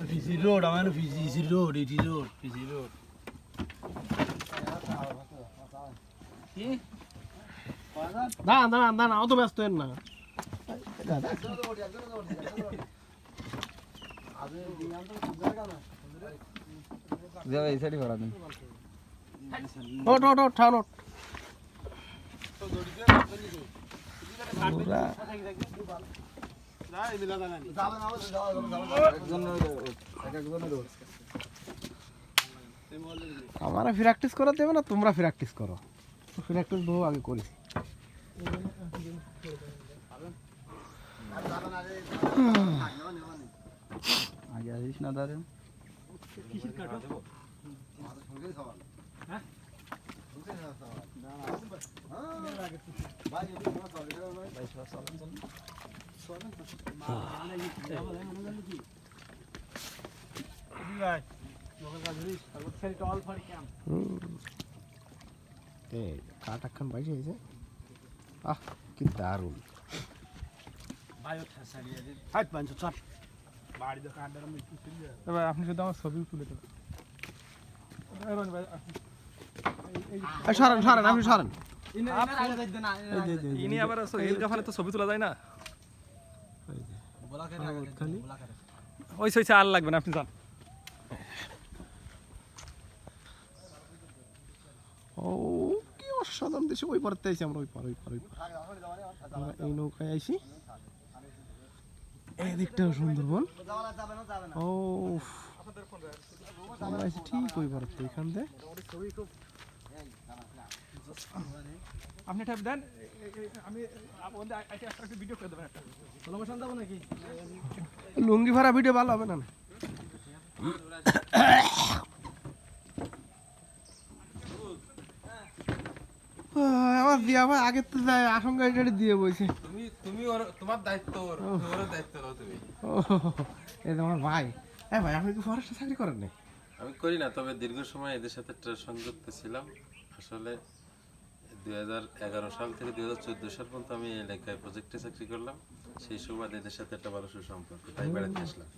Fiji road আমার Fiji road ইটি road Fiji road কি দাঁড়ান দাঁড়ান দাঁড়ান অত ব্যস্ত হেন না এই সাইডে করা দিন ওট ওট ওট ঠান ওট हमारा प्रैक्टिस करो देवे ना तुमरा प्रैक्टिस करो प्रैक्टिस बहु आगे करी आगे आइस ना दारे কিসের কাটো হ্যাঁ কাটাক্ষণ বাইরে হয়েছে আহ কি দারুণ আপনি শুধু আমার ছবি তুলে দেবেন সরেন সরেন আপনি সরেন ইনি আবার এলগাফানে তো ছবি তোলা যায় না ওই সইছে আর লাগবে না আপনি যান ও কি অসাধারণ দেশে ওই পারতে আইছি আমরা ওই পার আমরা এই নৌকায় আইছি এই দিকটাও সুন্দরবন ও আমরা আইছি ঠিক ওই পারতে এখান থেকে আপনি টাইপ দেন আমি একটা ভিডিও করে দেবেন একটা লোকেশন দেবো নাকি লুঙ্গি ভাড়া ভিডিও ভালো হবে না আমার দিয়া ভাই আগে তো যায় আশঙ্কা এটা দিয়ে বইছে তুমি তোমার দায়িত্ব ওর দায়িত্ব নাও তুমি এই তোমার ভাই হ্যাঁ ভাই আপনি কি ফরেস্টে চাকরি করেন না আমি করি না, তবে দীর্ঘ সময় এদের সাথে সংযুক্ত ছিলাম। আসলে 2011 সাল থেকে 2014 সাল পর্যন্ত আমি এই এলাকায় প্রজেক্টে চাকরি করলাম। সেই সুবাদে এদের সাথে একটা ভালো সুসম্পর্ক, তাই বেড়াতে আসলাম।